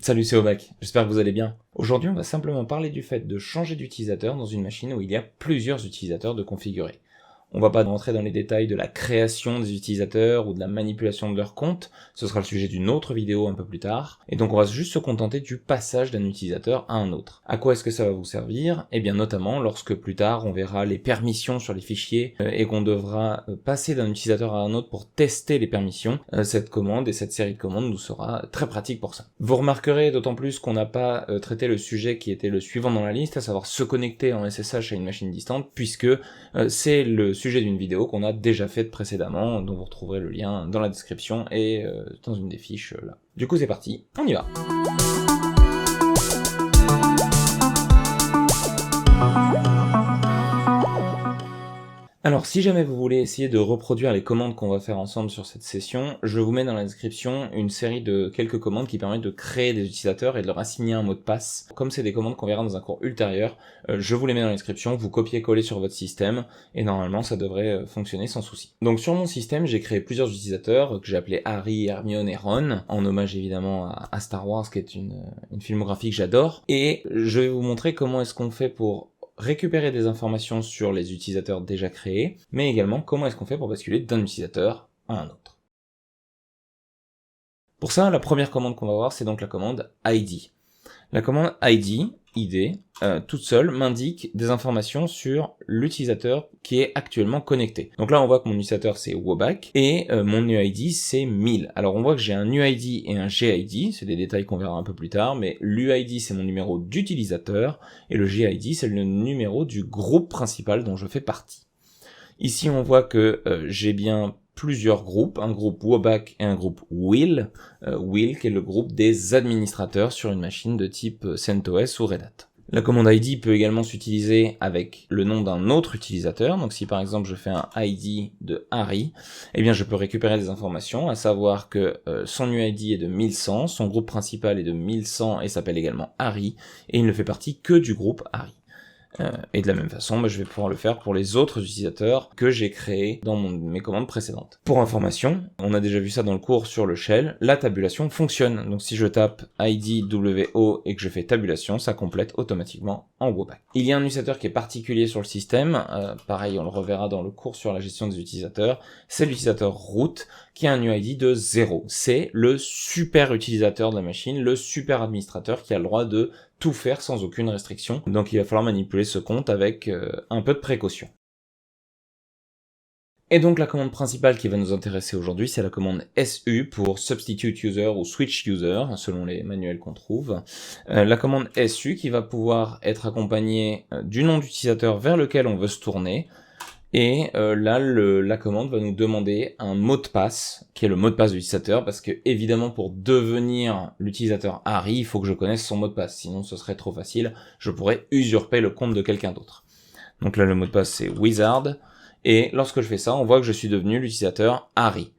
Salut, c'est Obac, j'espère que vous allez bien. Aujourd'hui, on va simplement parler du fait de changer d'utilisateur dans une machine où il y a plusieurs utilisateurs de configurer. On va pas rentrer dans les détails de la création des utilisateurs ou de la manipulation de leur compte, ce sera le sujet d'une autre vidéo un peu plus tard, et donc on va juste se contenter du passage d'un utilisateur à un autre. À quoi est-ce que ça va vous servir? Eh bien notamment lorsque plus tard on verra les permissions sur les fichiers et qu'on devra passer d'un utilisateur à un autre pour tester les permissions, cette commande et cette série de commandes nous sera très pratique pour ça. Vous remarquerez d'autant plus qu'on n'a pas traité le sujet qui était le suivant dans la liste, à savoir se connecter en SSH à une machine distante, puisque c'est le sujet d'une vidéo qu'on a déjà faite précédemment, dont vous retrouverez le lien dans la description et dans une des fiches là. Du coup c'est parti, on y va. Alors si jamais vous voulez essayer de reproduire les commandes qu'on va faire ensemble sur cette session, je vous mets dans la description une série de quelques commandes qui permettent de créer des utilisateurs et de leur assigner un mot de passe. Comme c'est des commandes qu'on verra dans un cours ultérieur, je vous les mets dans la description, vous copiez-collez sur votre système, et normalement ça devrait fonctionner sans souci. Donc sur mon système, j'ai créé plusieurs utilisateurs que j'ai appelés Harry, Hermione et Ron, en hommage évidemment à Star Wars, qui est une filmographie que j'adore, et je vais vous montrer comment est-ce qu'on fait pour récupérer des informations sur les utilisateurs déjà créés, mais également comment est-ce qu'on fait pour basculer d'un utilisateur à un autre. Pour ça, la première commande qu'on va voir, c'est donc la commande ID. La commande ID, toute seule, m'indique des informations sur l'utilisateur qui est actuellement connecté. Donc là, on voit que mon utilisateur, c'est Woback, et mon UID, c'est 1000. Alors on voit que j'ai un UID et un GID, c'est des détails qu'on verra un peu plus tard, mais l'UID, c'est mon numéro d'utilisateur, et le GID, c'est le numéro du groupe principal dont je fais partie. Ici, on voit que j'ai bien plusieurs groupes, un groupe Woback et un groupe Will, Will qui est le groupe des administrateurs sur une machine de type CentOS ou Red Hat. La commande ID peut également s'utiliser avec le nom d'un autre utilisateur, donc si par exemple je fais un ID de Harry, eh bien je peux récupérer des informations, à savoir que son UID est de 1100, son groupe principal est de 1100 et s'appelle également Harry, et il ne fait partie que du groupe Harry. Et de la même façon, je vais pouvoir le faire pour les autres utilisateurs que j'ai créés dans mes commandes précédentes. Pour information, on a déjà vu ça dans le cours sur le shell, la tabulation fonctionne. Donc si je tape IDWO et que je fais tabulation, ça complète automatiquement en Woback. Il y a un utilisateur qui est particulier sur le système, pareil on le reverra dans le cours sur la gestion des utilisateurs, c'est l'utilisateur root qui a un UID de 0. C'est le super utilisateur de la machine, le super administrateur qui a le droit de tout faire sans aucune restriction, donc il va falloir manipuler ce compte avec un peu de précaution. Et donc la commande principale qui va nous intéresser aujourd'hui, c'est la commande SU pour Substitute User ou Switch User, selon les manuels qu'on trouve. La commande SU qui va pouvoir être accompagnée du nom d'utilisateur vers lequel on veut se tourner, et là, la commande va nous demander un mot de passe, qui est le mot de passe de l'utilisateur, parce que évidemment pour devenir l'utilisateur Harry, il faut que je connaisse son mot de passe, sinon ce serait trop facile, je pourrais usurper le compte de quelqu'un d'autre. Donc là, le mot de passe c'est Wizard, et lorsque je fais ça, on voit que je suis devenu l'utilisateur Harry.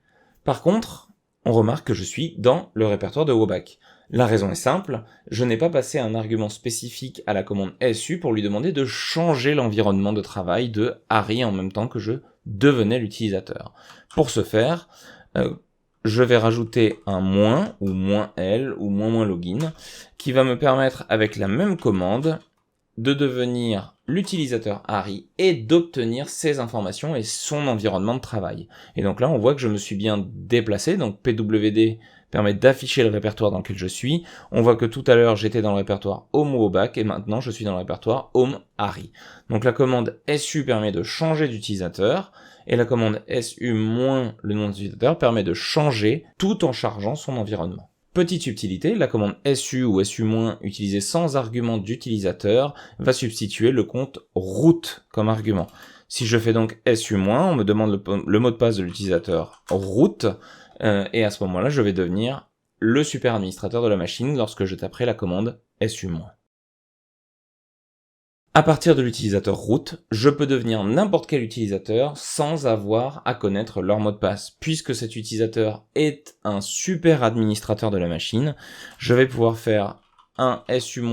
Par contre, on remarque que je suis dans le répertoire de Woback. La raison est simple, je n'ai pas passé un argument spécifique à la commande SU pour lui demander de changer l'environnement de travail de Harry en même temps que je devenais l'utilisateur. Pour ce faire, je vais rajouter un moins, ou moins L, ou moins login, qui va me permettre avec la même commande de devenir l'utilisateur Harry et d'obtenir ses informations et son environnement de travail. Et donc là, on voit que je me suis bien déplacé, donc PWD permet d'afficher le répertoire dans lequel je suis. On voit que tout à l'heure, j'étais dans le répertoire Home Woback et maintenant, je suis dans le répertoire Home Harry. Donc la commande SU permet de changer d'utilisateur et la commande SU- le nom d'utilisateur permet de changer tout en chargeant son environnement. Petite subtilité, la commande SU ou SU- utilisée sans argument d'utilisateur va substituer le compte root comme argument. Si je fais donc SU-, on me demande le mot de passe de l'utilisateur root, et à ce moment-là, je vais devenir le super administrateur de la machine lorsque je taperai la commande SU-. À partir de l'utilisateur root, je peux devenir n'importe quel utilisateur sans avoir à connaître leur mot de passe. Puisque cet utilisateur est un super administrateur de la machine, je vais pouvoir faire un SU-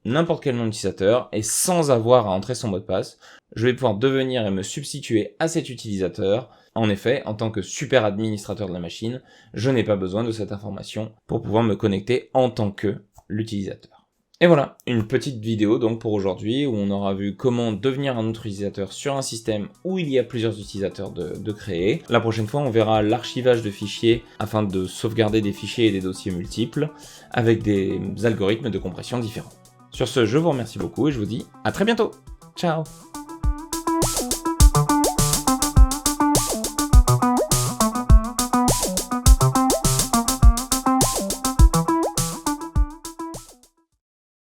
n'importe quel nom d'utilisateur et sans avoir à entrer son mot de passe, je vais pouvoir devenir et me substituer à cet utilisateur En effet, en tant que super administrateur de la machine, je n'ai pas besoin de cette information pour pouvoir me connecter en tant que l'utilisateur. Et voilà, une petite vidéo donc pour aujourd'hui où on aura vu comment devenir un autre utilisateur sur un système où il y a plusieurs utilisateurs de créer. La prochaine fois, on verra l'archivage de fichiers afin de sauvegarder des fichiers et des dossiers multiples avec des algorithmes de compression différents. Sur ce, je vous remercie beaucoup et je vous dis à très bientôt. Ciao!